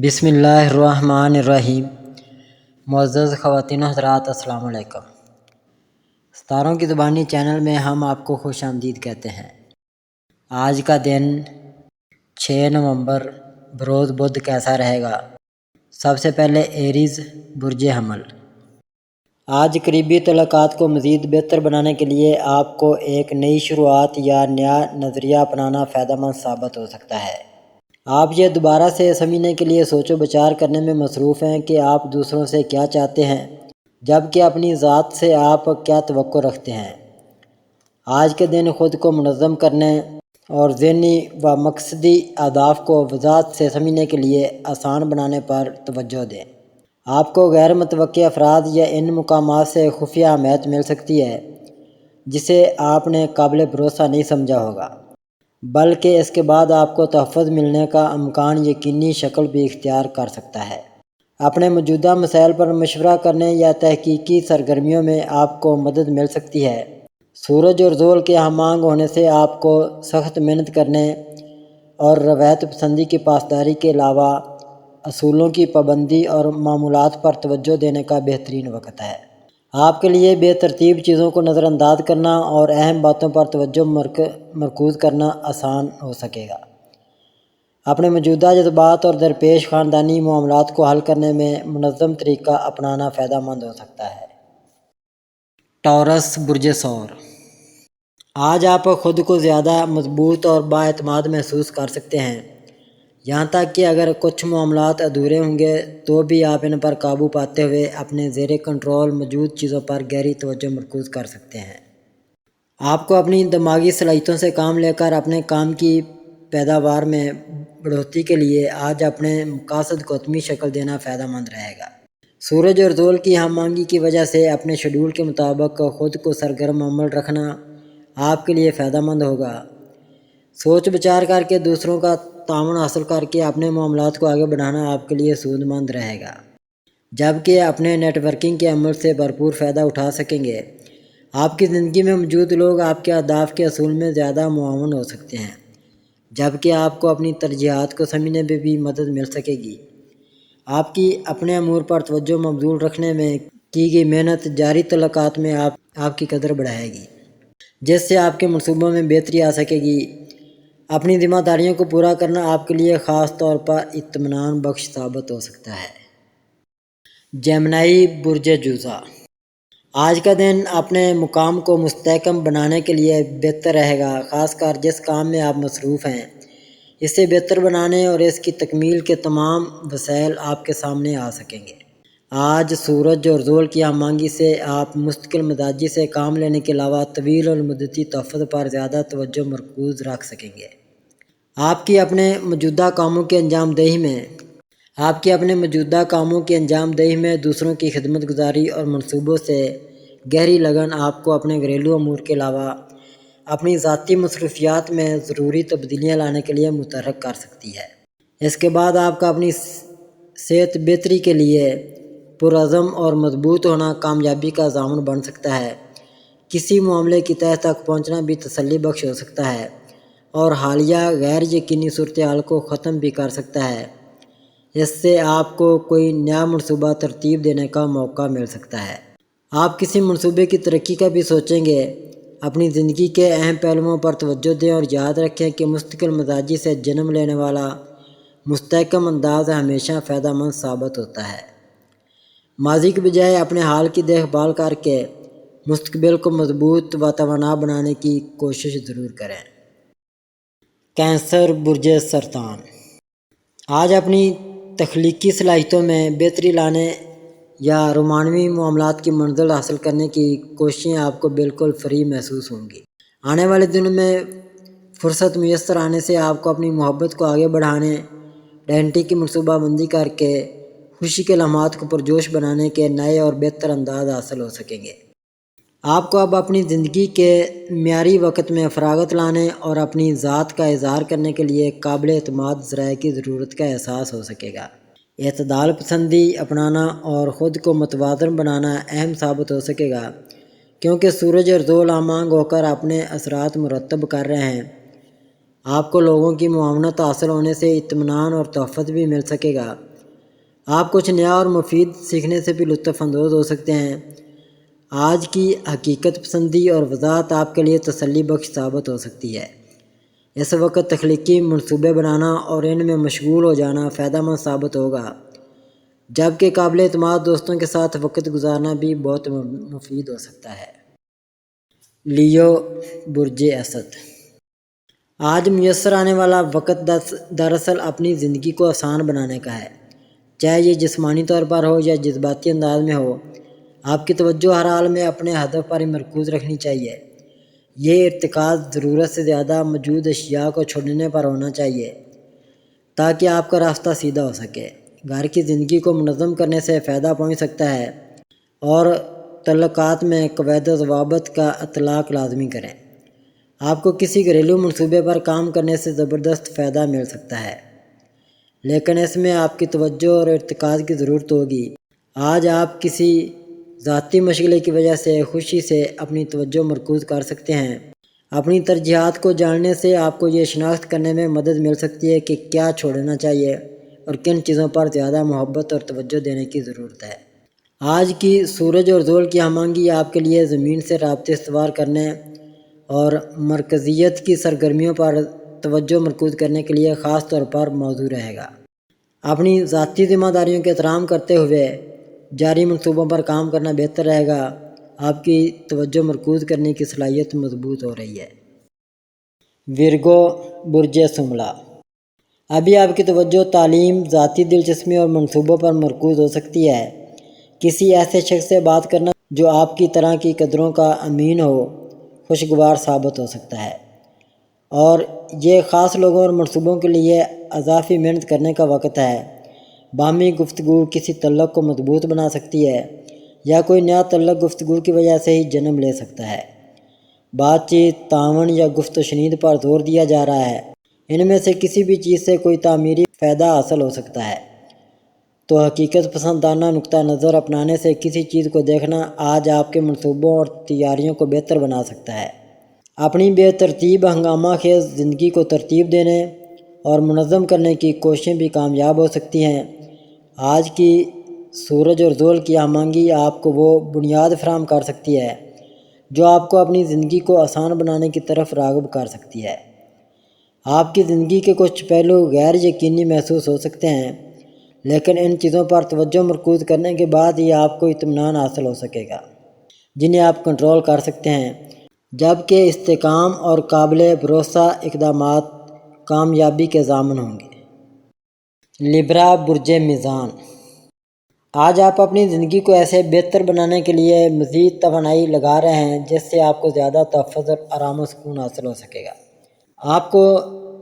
بسم اللہ الرحمن الرحیم۔ معزز خواتین و حضرات، السلام علیکم۔ ستاروں کی زبانی چینل میں ہم آپ کو خوش آمدید کہتے ہیں۔ آج کا دن 6 نومبر بروز بدھ کیسا رہے گا؟ سب سے پہلے ایریز برج حمل۔ آج قریبی تعلقات کو مزید بہتر بنانے کے لیے آپ کو ایک نئی شروعات یا نیا نظریہ اپنانا فائدہ مند ثابت ہو سکتا ہے۔ آپ یہ دوبارہ سے سمجھنے کے لیے سوچ و بچار کرنے میں مصروف ہیں کہ آپ دوسروں سے کیا چاہتے ہیں، جبکہ اپنی ذات سے آپ کیا توقع رکھتے ہیں۔ آج کے دن خود کو منظم کرنے اور ذہنی و مقصدی اہداف کو وضاحت سے سمجھنے کے لیے آسان بنانے پر توجہ دیں۔ آپ کو غیر متوقع افراد یا ان مقامات سے خفیہ حمایت مل سکتی ہے جسے آپ نے قابل بھروسہ نہیں سمجھا ہوگا، بلکہ اس کے بعد آپ کو تحفظ ملنے کا امکان یقینی شکل بھی اختیار کر سکتا ہے۔ اپنے موجودہ مسائل پر مشورہ کرنے یا تحقیقی سرگرمیوں میں آپ کو مدد مل سکتی ہے۔ سورج اور زحل کے ہم آہنگ ہونے سے آپ کو سخت محنت کرنے اور روایت پسندی کی پاسداری کے علاوہ اصولوں کی پابندی اور معمولات پر توجہ دینے کا بہترین وقت ہے۔ آپ کے لیے بے ترتیب چیزوں کو نظر انداز کرنا اور اہم باتوں پر توجہ مرکوز کرنا آسان ہو سکے گا۔ اپنے موجودہ جذبات اور درپیش خاندانی معاملات کو حل کرنے میں منظم طریقہ اپنانا فائدہ مند ہو سکتا ہے۔ ٹورس برج ثور۔ آج آپ خود کو زیادہ مضبوط اور بااعتماد محسوس کر سکتے ہیں، یہاں تک کہ اگر کچھ معاملات ادھورے ہوں گے تو بھی آپ ان پر قابو پاتے ہوئے اپنے زیر کنٹرول موجود چیزوں پر گہری توجہ مرکوز کر سکتے ہیں۔ آپ کو اپنی دماغی صلاحیتوں سے کام لے کر اپنے کام کی پیداوار میں بڑھوتری کے لیے آج اپنے مقاصد کو حتمی شکل دینا فائدہ مند رہے گا۔ سورج اور زحل کی ہم آہنگی کی وجہ سے اپنے شیڈول کے مطابق خود کو سرگرم عمل رکھنا آپ کے لیے فائدہ مند ہوگا۔ سوچ بچار کر کے دوسروں کا تعاون حاصل کر کے اپنے معاملات کو آگے بڑھانا آپ کے لیے سود مند رہے گا، جبکہ اپنے نیٹ ورکنگ کے عمل سے بھرپور فائدہ اٹھا سکیں گے۔ آپ کی زندگی میں موجود لوگ آپ کے اہداف کے حصول میں زیادہ معاون ہو سکتے ہیں، جبکہ آپ کو اپنی ترجیحات کو سمجھنے میں بھی مدد مل سکے گی۔ آپ کی اپنے امور پر توجہ مبذول رکھنے میں کی گئی محنت جاری تعلقات میں آپ کی قدر بڑھائے گی، جس سے آپ کے منصوبوں میں بہتری آ سکے گی۔ اپنی ذمہ داریوں کو پورا کرنا آپ کے لیے خاص طور پر اطمینان بخش ثابت ہو سکتا ہے۔ جیمنائی برج جوزا۔ آج کا دن اپنے مقام کو مستحکم بنانے کے لیے بہتر رہے گا، خاص کر جس کام میں آپ مصروف ہیں۔ اسے بہتر بنانے اور اس کی تکمیل کے تمام وسائل آپ کے سامنے آ سکیں گے۔ آج سورج اور زحل کی ہم آہنگی سے آپ مستقل مزاجی سے کام لینے کے علاوہ طویل المدتی تحفظ پر زیادہ توجہ مرکوز رکھ سکیں گے۔ آپ کی اپنے موجودہ کاموں کی انجام دہی میں دوسروں کی خدمت گزاری اور منصوبوں سے گہری لگن آپ کو اپنے گھریلو امور کے علاوہ اپنی ذاتی مصروفیات میں ضروری تبدیلیاں لانے کے لیے متحرک کر سکتی ہے۔ اس کے بعد آپ کا اپنی صحت بہتری کے لیے پرعزم اور مضبوط ہونا کامیابی کا ضامن بن سکتا ہے۔ کسی معاملے کی تہہ تک پہنچنا بھی تسلی بخش ہو سکتا ہے اور حالیہ غیر یقینی صورتحال کو ختم بھی کر سکتا ہے۔ اس سے آپ کو کوئی نیا منصوبہ ترتیب دینے کا موقع مل سکتا ہے۔ آپ کسی منصوبے کی ترقی کا بھی سوچیں گے۔ اپنی زندگی کے اہم پہلوؤں پر توجہ دیں اور یاد رکھیں کہ مستقل مزاجی سے جنم لینے والا مستحکم انداز ہمیشہ فائدہ مند ثابت ہوتا ہے۔ ماضی کے بجائے اپنے حال کی دیکھ بھال کر کے مستقبل کو مضبوط و توانا بنانے کی کوشش ضرور کریں۔ کینسر برج سرطان۔ آج اپنی تخلیقی صلاحیتوں میں بہتری لانے یا رومانوی معاملات کی منزل حاصل کرنے کی کوششیں آپ کو بالکل فری محسوس ہوں گی۔ آنے والے دنوں میں فرصت میسر آنے سے آپ کو اپنی محبت کو آگے بڑھانے، آئیڈینٹی کی منصوبہ بندی کر کے خوشی کے لمحات کو پرجوش بنانے کے نئے اور بہتر انداز حاصل ہو سکیں گے۔ آپ کو اب اپنی زندگی کے معیاری وقت میں فراغت لانے اور اپنی ذات کا اظہار کرنے کے لیے قابل اعتماد ذرائع کی ضرورت کا احساس ہو سکے گا۔ اعتدال پسندی اپنانا اور خود کو متوازن بنانا اہم ثابت ہو سکے گا، کیونکہ سورج اور زحل ہم آہنگ ہو کر اپنے اثرات مرتب کر رہے ہیں۔ آپ کو لوگوں کی معاونت حاصل ہونے سے اطمینان اور تحفظ بھی مل سکے گا۔ آپ کچھ نیا اور مفید سیکھنے سے بھی لطف اندوز ہو سکتے ہیں۔ آج کی حقیقت پسندی اور وضاحت آپ کے لیے تسلی بخش ثابت ہو سکتی ہے۔ اس وقت تخلیقی منصوبے بنانا اور ان میں مشغول ہو جانا فائدہ مند ثابت ہوگا، جبکہ قابل اعتماد دوستوں کے ساتھ وقت گزارنا بھی بہت مفید ہو سکتا ہے۔ لیو برج اسد، آج میسر آنے والا وقت دراصل اپنی زندگی کو آسان بنانے کا ہے، چاہے یہ جسمانی طور پر ہو یا جذباتی انداز میں ہو۔ آپ کی توجہ ہر حال میں اپنے ہدف پر مرکوز رکھنی چاہیے۔ یہ ارتکاز ضرورت سے زیادہ موجود اشیاء کو چھوڑنے پر ہونا چاہیے تاکہ آپ کا راستہ سیدھا ہو سکے۔ گھر کی زندگی کو منظم کرنے سے فائدہ پہنچ سکتا ہے، اور تعلقات میں قواعد و ضوابط کا اطلاق لازمی کریں۔ آپ کو کسی گھریلو منصوبے پر کام کرنے سے زبردست فائدہ مل سکتا ہے، لیکن اس میں آپ کی توجہ اور ارتکاز کی ضرورت ہوگی۔ آج آپ کسی ذاتی مشغلے کی وجہ سے خوشی سے اپنی توجہ مرکوز کر سکتے ہیں۔ اپنی ترجیحات کو جاننے سے آپ کو یہ شناخت کرنے میں مدد مل سکتی ہے کہ کیا چھوڑنا چاہیے اور کن چیزوں پر زیادہ محبت اور توجہ دینے کی ضرورت ہے۔ آج کی سورج اور زول کی ہم آہنگی آپ کے لیے زمین سے رابطے استوار کرنے اور مرکزیت کی سرگرمیوں پر توجہ مرکوز کرنے کے لیے خاص طور پر موزوں رہے گا۔ اپنی ذاتی ذمہ داریوں کے احترام کرتے ہوئے جاری منصوبوں پر کام کرنا بہتر رہے گا۔ آپ کی توجہ مرکوز کرنے کی صلاحیت مضبوط ہو رہی ہے۔ ورگو برج سملہ، ابھی آپ کی توجہ تعلیم، ذاتی دلچسپی اور منصوبوں پر مرکوز ہو سکتی ہے۔ کسی ایسے شخص سے بات کرنا جو آپ کی طرح کی قدروں کا امین ہو خوشگوار ثابت ہو سکتا ہے، اور یہ خاص لوگوں اور منصوبوں کے لیے اضافی محنت کرنے کا وقت ہے۔ باہمی گفتگو کسی تعلق کو مضبوط بنا سکتی ہے، یا کوئی نیا تعلق گفتگو کی وجہ سے ہی جنم لے سکتا ہے۔ بات چیت، تعاون یا گفت و شنید پر زور دیا جا رہا ہے۔ ان میں سے کسی بھی چیز سے کوئی تعمیری فائدہ حاصل ہو سکتا ہے، تو حقیقت پسندانہ نقطہ نظر اپنانے سے کسی چیز کو دیکھنا آج آپ کے منصوبوں اور تیاریوں کو بہتر بنا سکتا ہے۔ اپنی بے ترتیب ہنگامہ خیز زندگی کو ترتیب دینے اور منظم کرنے کی کوششیں بھی کامیاب ہو سکتی ہیں۔ آج کی سورج اور زول کی ہم آہنگی آپ کو وہ بنیاد فراہم کر سکتی ہے جو آپ کو اپنی زندگی کو آسان بنانے کی طرف راغب کر سکتی ہے۔ آپ کی زندگی کے کچھ پہلو غیر یقینی محسوس ہو سکتے ہیں، لیکن ان چیزوں پر توجہ مرکوز کرنے کے بعد ہی آپ کو اطمینان حاصل ہو سکے گا جنہیں آپ کنٹرول کر سکتے ہیں، جبکہ استحکام اور قابل بھروسہ اقدامات کامیابی کے ضامن ہوں گے۔ لیبرا برج میزان، آج آپ اپنی زندگی کو ایسے بہتر بنانے کے لیے مزید توانائی لگا رہے ہیں جس سے آپ کو زیادہ تحفظ اور آرام و سکون حاصل ہو سکے گا۔ آپ کو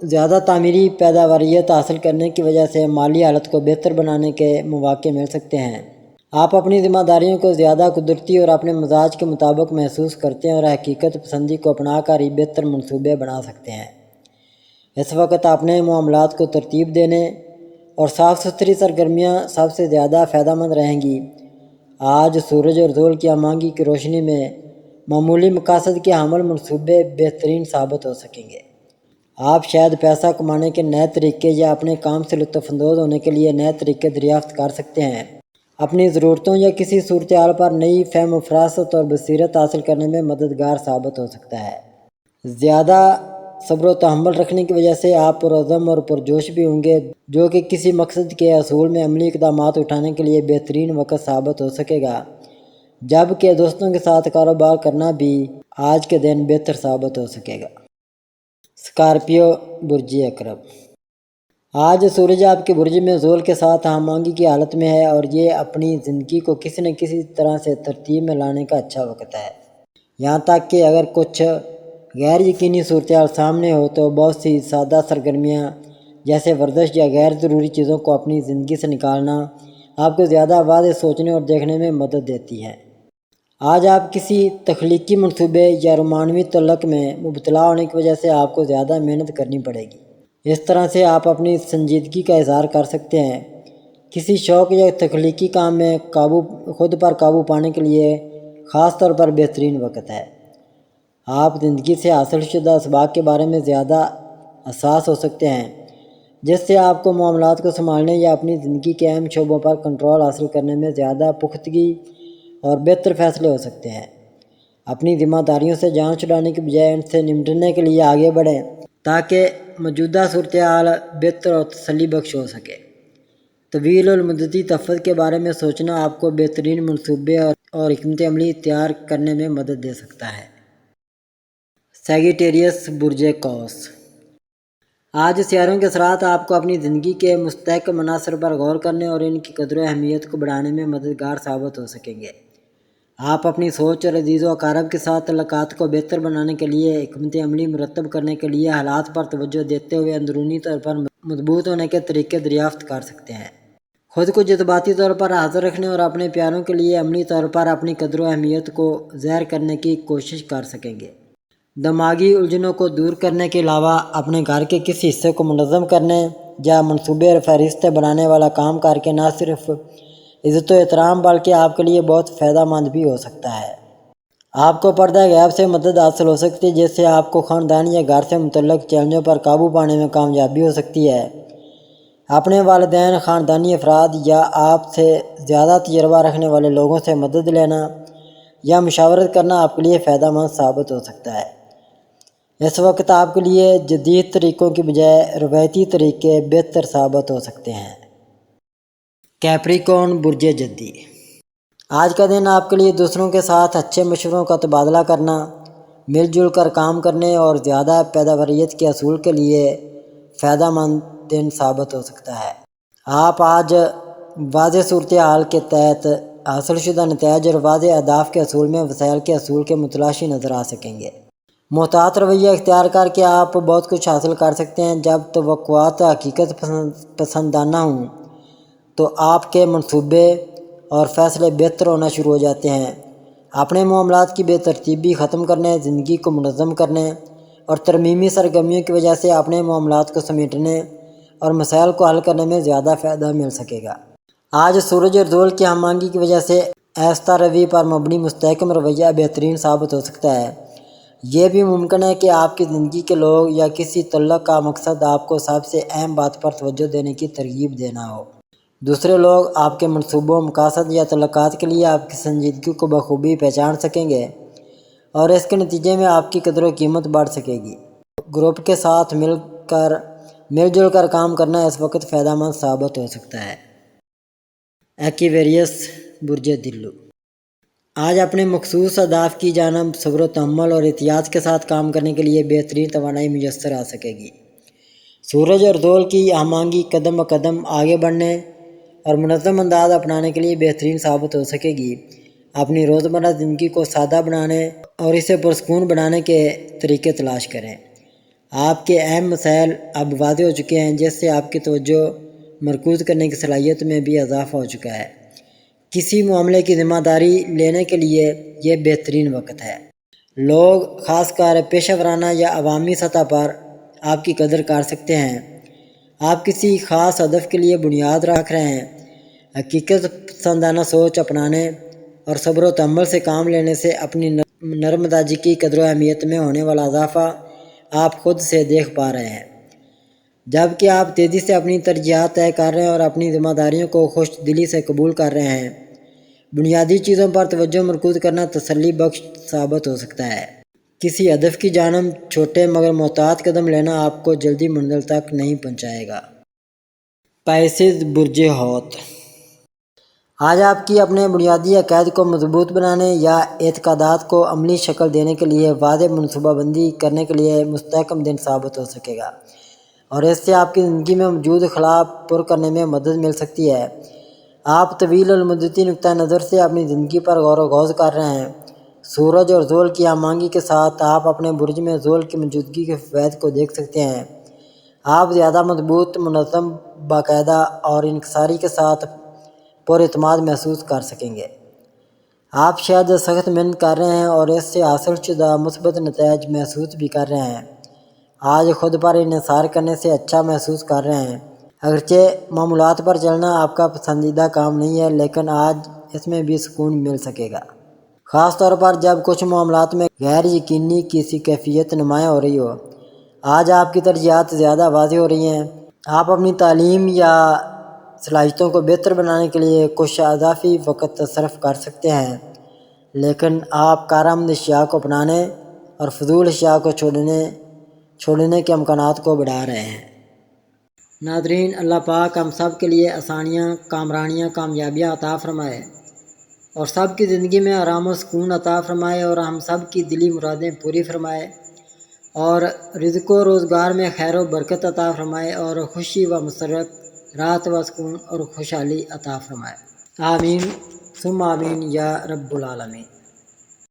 زیادہ تعمیری پیداواریت حاصل کرنے کی وجہ سے مالی حالت کو بہتر بنانے کے مواقع مل سکتے ہیں۔ آپ اپنی ذمہ داریوں کو زیادہ قدرتی اور اپنے مزاج کے مطابق محسوس کرتے ہیں، اور حقیقت پسندی کو اپنا کر ہی بہتر منصوبے بنا سکتے ہیں۔ اس وقت اپنے معاملات کو ترتیب دینے اور صاف ستھری سرگرمیاں سب سے زیادہ فائدہ مند رہیں گی۔ آج سورج اور زول کی ہم آہنگی کی روشنی میں معمولی مقاصد کے حامل منصوبے بہترین ثابت ہو سکیں گے۔ آپ شاید پیسہ کمانے کے نئے طریقے یا اپنے کام سے لطف اندوز ہونے کے لیے نئے طریقے دریافت کر سکتے ہیں۔ اپنی ضرورتوں یا کسی صورتحال پر نئی فہم و فراست اور بصیرت حاصل کرنے میں مددگار ثابت ہو سکتا ہے۔ زیادہ صبر و تحمل رکھنے کی وجہ سے آپ پرعزم اور پرجوش بھی ہوں گے، جو کہ کسی مقصد کے حصول میں عملی اقدامات اٹھانے کے لیے بہترین وقت ثابت ہو سکے گا، جبکہ دوستوں کے ساتھ کاروبار کرنا بھی آج کے دن بہتر ثابت ہو سکے گا۔ اسکارپیو برج عقرب، آج سورج آپ کے برج میں زول کے ساتھ ہم آہنگی کی حالت میں ہے، اور یہ اپنی زندگی کو کسی نہ کسی طرح سے ترتیب میں لانے کا اچھا وقت ہے۔ یہاں تک کہ اگر کچھ غیر یقینی صورتحال سامنے ہو تو بہت سی سادہ سرگرمیاں جیسے ورزش یا غیر ضروری چیزوں کو اپنی زندگی سے نکالنا آپ کو زیادہ واضح سوچنے اور دیکھنے میں مدد دیتی ہے۔ آج آپ کسی تخلیقی منصوبے یا رومانوی تعلق میں مبتلا ہونے کی وجہ سے آپ کو زیادہ محنت کرنی پڑے گی۔ اس طرح سے آپ اپنی سنجیدگی کا اظہار کر سکتے ہیں۔ کسی شوق یا تخلیقی کام میں خود پر قابو پانے کے لیے خاص طور پر بہترین وقت ہے۔ آپ زندگی سے حاصل شدہ اسباق کے بارے میں زیادہ حساس ہو سکتے ہیں، جس سے آپ کو معاملات کو سنبھالنے یا اپنی زندگی کے اہم شعبوں پر کنٹرول حاصل کرنے میں زیادہ پختگی اور بہتر فیصلے ہو سکتے ہیں۔ اپنی ذمہ داریوں سے جان چھڑانے کی بجائے ان سے نمٹنے کے لیے آگے بڑھیں تاکہ موجودہ صورتحال بہتر اور تسلی بخش ہو سکے۔ طویل المدتی تحفظ کے بارے میں سوچنا آپ کو بہترین منصوبے اور حکمت عملی تیار کرنے میں مدد دے سکتا ہے۔ سیجیٹیریس برج قوس۔ آج سیاروں کے اثرات آپ کو اپنی زندگی کے مستحکم عناصر پر غور کرنے اور ان کی قدر و اہمیت کو بڑھانے میں مددگار ثابت ہو سکیں گے۔ آپ اپنی سوچ اور عزیز و اقارب کے ساتھ تعلقات کو بہتر بنانے کے لیے حکمت عملی مرتب کرنے کے لیے حالات پر توجہ دیتے ہوئے اندرونی طور پر مضبوط ہونے کے طریقے دریافت کر سکتے ہیں۔ خود کو جذباتی طور پر حاضر رکھنے اور اپنے پیاروں کے لیے عملی طور پر اپنی قدر و اہمیت کو ظاہر کرنے کی کوشش کر سکیں گے۔ دماغی الجھنوں کو دور کرنے کے علاوہ اپنے گھر کے کسی حصے کو منظم کرنے یا منصوبے اور فہرستیں بنانے والا کام کر کے نہ صرف عزت و احترام بلکہ آپ کے لیے بہت فائدہ مند بھی ہو سکتا ہے۔ آپ کو پردہ غیب سے مدد حاصل ہو سکتی ہے، جس سے آپ کو خاندان یا گھر سے متعلق چیلنجوں پر قابو پانے میں کامیابی ہو سکتی ہے۔ اپنے والدین، خاندانی افراد یا آپ سے زیادہ تجربہ رکھنے والے لوگوں سے مدد لینا یا مشاورت کرنا آپ کے لیے فائدہ مند ثابت ہو سکتا ہے۔ اس وقت آپ کے لیے جدید طریقوں کی بجائے روایتی طریقے بہتر ثابت ہو سکتے ہیں۔ کیپریکون برج جدی۔ آج کا دن آپ کے لیے دوسروں کے ساتھ اچھے مشوروں کا تبادلہ کرنا، مل جل کر کام کرنے اور زیادہ پیداواریت کے حصول کے لیے فائدہ مند دن ثابت ہو سکتا ہے۔ آپ آج واضح صورتحال کے تحت حاصل شدہ نتائج اور واضح اہداف کے حصول میں وسائل کے حصول کے متلاشی نظر آ سکیں گے۔ محتاط رویہ اختیار کر کے آپ بہت کچھ حاصل کر سکتے ہیں۔ جب توقعات حقیقت پسندانہ ہوں تو آپ کے منصوبے اور فیصلے بہتر ہونا شروع ہو جاتے ہیں۔ اپنے معاملات کی بے ترتیبی ختم کرنے، زندگی کو منظم کرنے اور ترمیمی سرگرمیوں کی وجہ سے اپنے معاملات کو سمیٹنے اور مسائل کو حل کرنے میں زیادہ فائدہ مل سکے گا۔ آج سورج اور زحل کی ہم آہنگی کی وجہ سے آہستہ روی پر مبنی مستحکم رویہ بہترین ثابت ہو سکتا ہے۔ یہ بھی ممکن ہے کہ آپ کی زندگی کے لوگ یا کسی تعلق کا مقصد آپ کو سب سے اہم بات پر توجہ دینے کی ترغیب دینا ہو۔ دوسرے لوگ آپ کے منصوبوں، مقاصد یا تعلقات کے لیے آپ کی سنجیدگی کو بخوبی پہچان سکیں گے اور اس کے نتیجے میں آپ کی قدر و قیمت بڑھ سکے گی۔ گروپ کے ساتھ مل جل کر کام کرنا اس وقت فائدہ مند ثابت ہو سکتا ہے۔ ایکویریس برج دلو۔ آج اپنے مخصوص اہداف کی جانب صبر و تحمل اور احتیاط کے ساتھ کام کرنے کے لیے بہترین توانائی میسر آ سکے گی۔ سورج اور زحل کی ہم آہنگی قدم بقدم آگے بڑھنے اور منظم انداز اپنانے کے لیے بہترین ثابت ہو سکے گی۔ اپنی روزمرہ زندگی کو سادہ بنانے اور اسے پرسکون بنانے کے طریقے تلاش کریں۔ آپ کے اہم مسائل اب واضح ہو چکے ہیں، جس سے آپ کی توجہ مرکوز کرنے کی صلاحیت میں بھی اضافہ ہو چکا ہے۔ کسی معاملے کی ذمہ داری لینے کے لیے یہ بہترین وقت ہے۔ لوگ خاص کر پیشہ ورانہ یا عوامی سطح پر آپ کی قدر کر سکتے ہیں۔ آپ کسی خاص ہدف کے لیے بنیاد رکھ رہے ہیں۔ حقیقت پسندانہ سوچ اپنانے اور صبر و تحمل سے کام لینے سے اپنی نرم مزاجی کی قدر و اہمیت میں ہونے والا اضافہ آپ خود سے دیکھ پا رہے ہیں۔ جبکہ آپ تیزی سے اپنی ترجیحات طے کر رہے ہیں اور اپنی ذمہ داریوں کو خوش دلی سے قبول کر رہے ہیں۔ بنیادی چیزوں پر توجہ مرکوز کرنا تسلی بخش ثابت ہو سکتا ہے۔ کسی ہدف کی جانب چھوٹے مگر محتاط قدم لینا آپ کو جلدی منزل تک نہیں پہنچائے گا۔ پائسز برج حوت۔ آج آپ کی اپنے بنیادی عقائد کو مضبوط بنانے یا اعتقادات کو عملی شکل دینے کے لیے واضح منصوبہ بندی کرنے کے لیے مستحکم دن ثابت ہو سکے گا اور اس سے آپ کی زندگی میں موجود خلا پر کرنے میں مدد مل سکتی ہے۔ آپ طویل المدتی نقطہ نظر سے اپنی زندگی پر غور و خوض کر رہے ہیں۔ سورج اور زحل کی ہم آہنگی کے ساتھ آپ اپنے برج میں زحل کی موجودگی کے فوائد کو دیکھ سکتے ہیں۔ آپ زیادہ مضبوط، منظم، باقاعدہ اور انکساری کے ساتھ پر اعتماد محسوس کر سکیں گے۔ آپ شاید سخت محنت کر رہے ہیں اور اس سے حاصل شدہ مثبت نتائج محسوس بھی کر رہے ہیں۔ آج خود پر انحصار کرنے سے اچھا محسوس کر رہے ہیں۔ اگرچہ معمولات پر چلنا آپ کا پسندیدہ کام نہیں ہے، لیکن آج اس میں بھی سکون مل سکے گا، خاص طور پر جب کچھ معاملات میں غیر یقینی کسی کیفیت نمایاں ہو رہی ہو۔ آج آپ کی ترجیحات زیادہ واضح ہو رہی ہیں۔ آپ اپنی تعلیم یا صلاحیتوں کو بہتر بنانے کے لیے کچھ اضافی وقت صرف کر سکتے ہیں، لیکن آپ کارآمد اشیاء کو اپنانے اور فضول اشیاء کو چھوڑنے کے امکانات کو بڑھا رہے ہیں۔ ناظرین، اللہ پاک ہم سب کے لیے آسانیاں، کامرانیاں، کامیابیاں عطا فرمائے اور سب کی زندگی میں آرام و سکون عطا فرمائے اور ہم سب کی دلی مرادیں پوری فرمائے اور رزق و روزگار میں خیر و برکت عطا فرمائے اور خوشی و مسرت، راحت و سکون اور خوشحالی عطا فرمائے۔ آمین ثم آمین یا رب العالمین۔